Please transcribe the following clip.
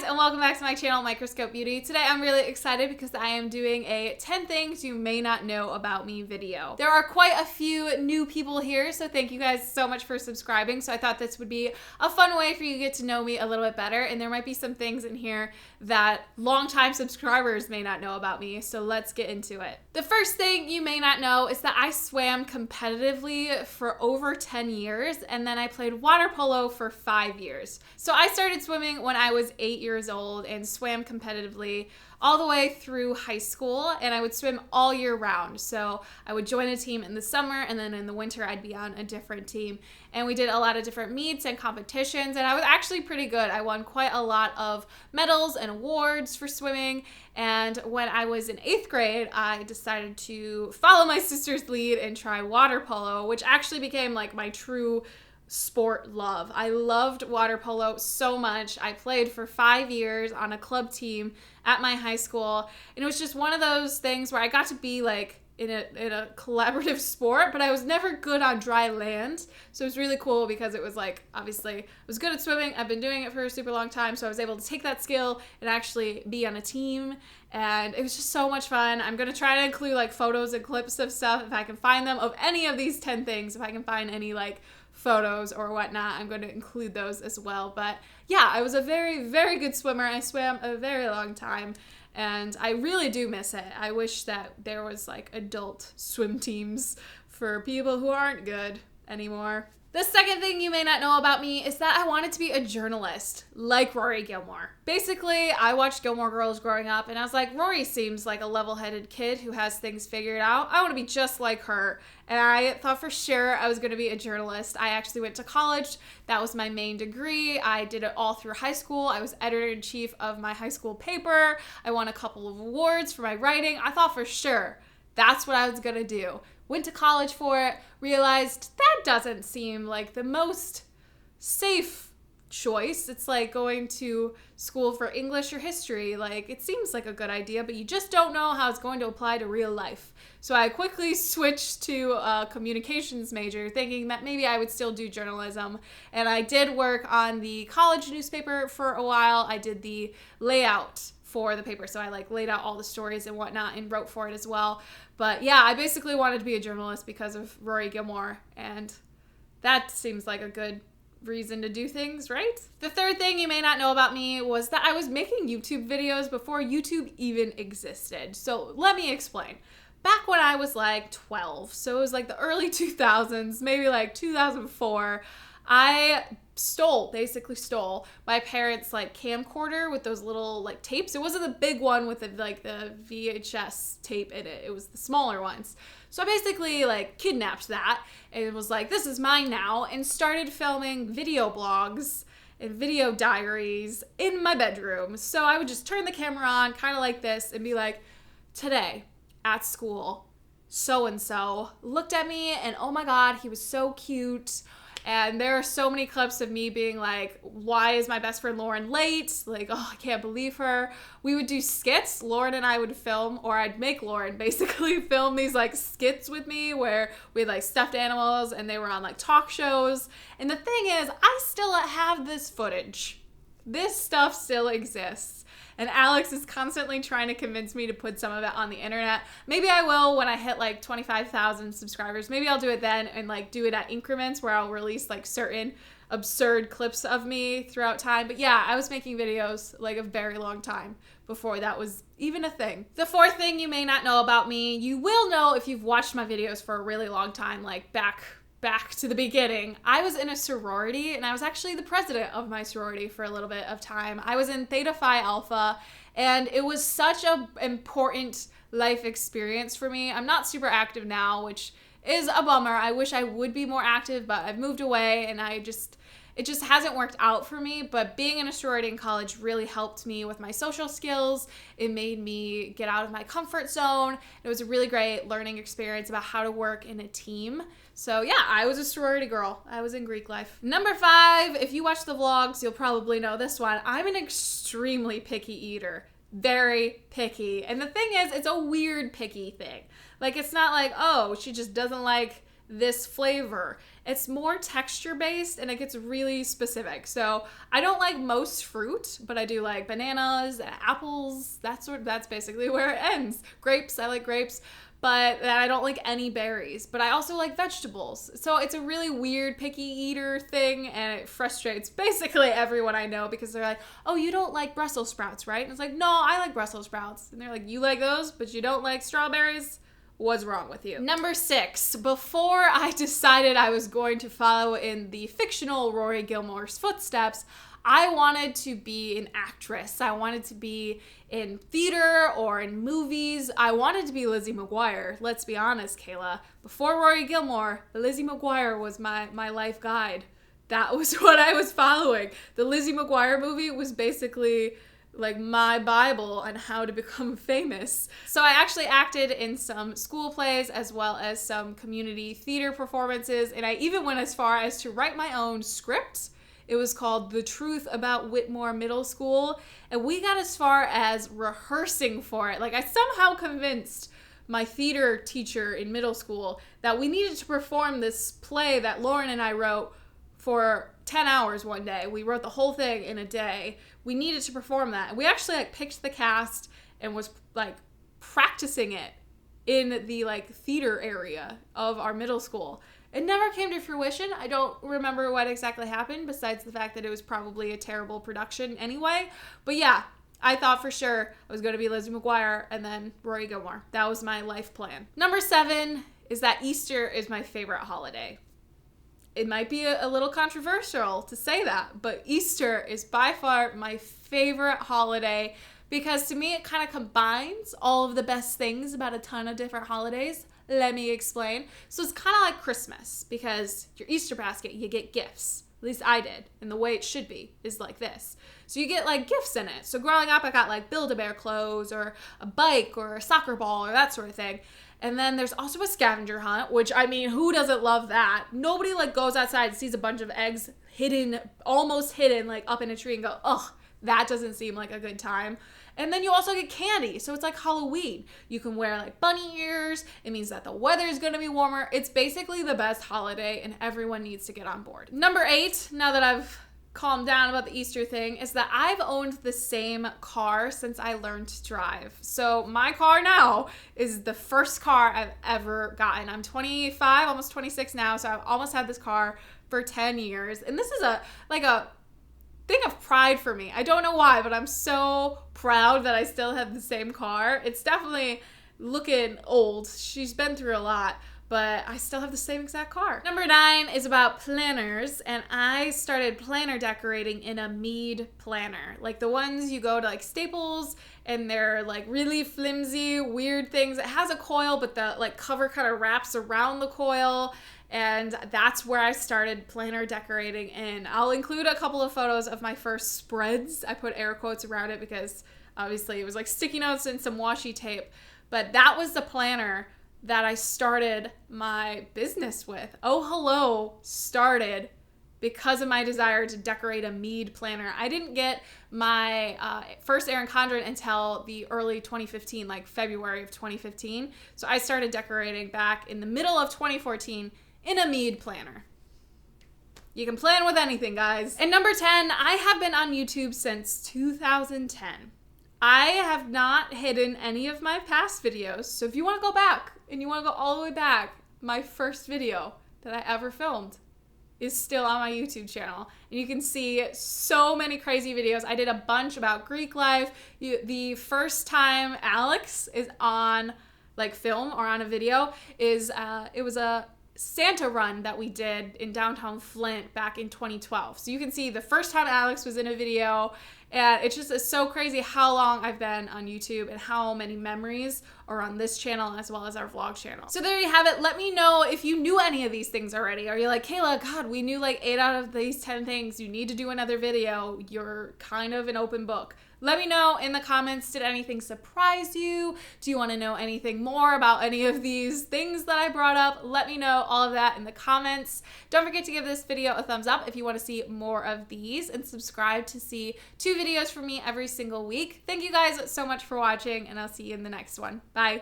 and welcome back to my channel, Microscope Beauty. Today I'm really excited because I am doing a 10 things you may not know about me video. There are quite a few new people here, so thank you guys so much for subscribing. So I thought this would be a fun way for you to get to know me a little bit better, and there might be some things in here that longtime subscribers may not know about me, so let's get into it. The first thing you may not know is that I swam competitively for over 10 years, and then I played water polo for 5 years. So I started swimming when I was 8 years old and swam competitively all the way through high school, and I would swim all year round. So I would join a team in the summer, and then in the winter I'd be on a different team. And we did a lot of different meets and competitions, and I was actually pretty good. I won quite a lot of medals and awards for swimming. And when I was in 8th grade, I decided to follow my sister's lead and try water polo, which actually became like my true sport love. I loved water polo so much. I played for 5 years on a club team at my high school, and it was just one of those things where I got to be like in a collaborative sport, but I was never good on dry land. So it was really cool because it was like, obviously I was good at swimming. I've been doing it for a super long time, so I was able to take that skill and actually be on a team, and it was just so much fun. I'm gonna try to include like photos and clips of stuff if I can find them, of any of these 10 things. If I can find any like photos or whatnot, I'm going to include those as well. But yeah, I was a very, very good swimmer. I swam a very long time, and I really do miss it. I wish that there was like adult swim teams for people who aren't good anymore. The second thing you may not know about me is that I wanted to be a journalist, like Rory Gilmore. Basically, I watched Gilmore Girls growing up, and I was like, Rory seems like a level-headed kid who has things figured out. I want to be just like her. And I thought for sure I was going to be a journalist. I actually went to college. That was my main degree. I did it all through high school. I was editor-in-chief of my high school paper. I won a couple of awards for my writing. I thought for sure that's what I was going to do. Went to college for it, realized that doesn't seem like the most safe choice. It's like going to school for English or history. Like, it seems like a good idea, but you just don't know how it's going to apply to real life. So I quickly switched to a communications major, thinking that maybe I would still do journalism. And I did work on the college newspaper for a while. I did the layout for the paper, so I like laid out all the stories and whatnot and wrote for it as well. But yeah, I basically wanted to be a journalist because of Rory Gilmore, and that seems like a good reason to do things, right? The third thing you may not know about me was that I was making YouTube videos before YouTube even existed. So let me explain. Back when I was like 12, so it was like the early 2000s, maybe like 2004, I basically stole my parents' like camcorder with those little like tapes. It wasn't the big one with the VHS tape in it. It was the smaller ones. So I basically like kidnapped that and was like, this is mine now, and started filming video blogs and video diaries in my bedroom. So I would just turn the camera on kind of like this and be like, today at school, so-and-so looked at me and oh my God, he was so cute. And there are so many clips of me being like, why is my best friend Lauren late? Like, oh, I can't believe her. We would do skits. Lauren and I would film, or I'd make Lauren basically film these like skits with me where we had like stuffed animals and they were on like talk shows. And the thing is, I still have this footage. This stuff still exists. And Alex is constantly trying to convince me to put some of it on the internet. Maybe I will when I hit like 25,000 subscribers. Maybe I'll do it then and like do it at increments where I'll release like certain absurd clips of me throughout time. But yeah, I was making videos like a very long time before that was even a thing. The fourth thing you may not know about me, you will know if you've watched my videos for a really long time, like back to the beginning. I was in a sorority, and I was actually the president of my sorority for a little bit of time. I was in Theta Phi Alpha, and it was such an important life experience for me. I'm not super active now, which is a bummer. I wish I would be more active, but I've moved away, and it just hasn't worked out for me. But being in a sorority in college really helped me with my social skills. It made me get out of my comfort zone. It was a really great learning experience about how to work in a team. So yeah, I was a sorority girl. I was in Greek life. Number 5, if you watch the vlogs, you'll probably know this one. I'm an extremely picky eater. Very picky. And the thing is, it's a weird picky thing. Like, it's not like, oh, she just doesn't like this flavor. It's more texture based and it gets really specific. So I don't like most fruit, but I do like bananas, apples, that's basically where it ends. Grapes, I like grapes, but I don't like any berries. But I also like vegetables. So it's a really weird picky eater thing, and it frustrates basically everyone I know because they're like, oh, you don't like Brussels sprouts, right? And it's like, no, I like Brussels sprouts. And they're like, you like those, but you don't like strawberries? What's wrong with you? Number 6, before I decided I was going to follow in the fictional Rory Gilmore's footsteps, I wanted to be an actress. I wanted to be in theater or in movies. I wanted to be Lizzie McGuire. Let's be honest, Kayla. Before Rory Gilmore, Lizzie McGuire was my life guide. That was what I was following. The Lizzie McGuire movie was basically like my Bible on how to become famous. So I actually acted in some school plays as well as some community theater performances, and I even went as far as to write my own script. It was called The Truth About Whitmore Middle School, and we got as far as rehearsing for it. Like, I somehow convinced my theater teacher in middle school that we needed to perform this play that Lauren and I wrote for 10 hours one day. We wrote the whole thing in a day. We needed to perform that. And we actually like picked the cast and was like practicing it in the like theater area of our middle school. It never came to fruition. I don't remember what exactly happened besides the fact that it was probably a terrible production anyway. But yeah, I thought for sure I was going to be Lizzie McGuire and then Rory Gilmore. That was my life plan. Number 7 is that Easter is my favorite holiday. It might be a little controversial to say that, but Easter is by far my favorite holiday because to me it kind of combines all of the best things about a ton of different holidays. Let me explain. So it's kind of like Christmas because your Easter basket, you get gifts. At least I did. And the way it should be is like this. So you get like gifts in it. So growing up, I got like Build-A-Bear clothes or a bike or a soccer ball or that sort of thing. And then there's also a scavenger hunt, which, I mean, who doesn't love that? Nobody like goes outside and sees a bunch of eggs hidden, almost hidden, like up in a tree and go, ugh, that doesn't seem like a good time. And then you also get candy. So it's like Halloween. You can wear like bunny ears. It means that the weather is going to be warmer. It's basically the best holiday and everyone needs to get on board. Number 8, now that I've calmed down about the Easter thing, is that I've owned the same car since I learned to drive. So my car now is the first car I've ever gotten. I'm 25, almost 26 now. So I've almost had this car for 10 years. And this is a thing of pride for me. I don't know why, but I'm so proud that I still have the same car. It's definitely looking old. She's been through a lot, but I still have the same exact car. Number 9 is about planners, and I started planner decorating in a Mead planner. Like the ones you go to like Staples, and they're like really flimsy, weird things. It has a coil, but the like cover kind of wraps around the coil. And that's where I started planner decorating, and I'll include a couple of photos of my first spreads. I put air quotes around it because obviously it was like sticky notes and some washi tape, but that was the planner that I started my business with. Oh Hello started because of my desire to decorate a Mead planner. I didn't get my first Erin Condren until the early 2015, like February of 2015. So I started decorating back in the middle of 2014 in a Mead planner. You can plan with anything, guys. And number 10, I have been on YouTube since 2010. I have not hidden any of my past videos. So if you want to go back and you want to go all the way back, my first video that I ever filmed is still on my YouTube channel. And you can see so many crazy videos. I did a bunch about Greek life. The first time Alex is on like film or on a video is, it was a Santa run that we did in downtown Flint back in 2012. So you can see the first time Alex was in a video, and it's so crazy how long I've been on YouTube and how many memories are on this channel as well as our vlog channel. So there you have it. Let me know if you knew any of these things already. Are you like, Kayla, God, we knew like 8 out of these 10 things. You need to do another video. You're kind of an open book. Let me know in the comments, did anything surprise you? Do you want to know anything more about any of these things that I brought up? Let me know all of that in the comments. Don't forget to give this video a thumbs up if you want to see more of these, and subscribe to see 2 videos from me every single week. Thank you guys so much for watching, and I'll see you in the next one. Bye.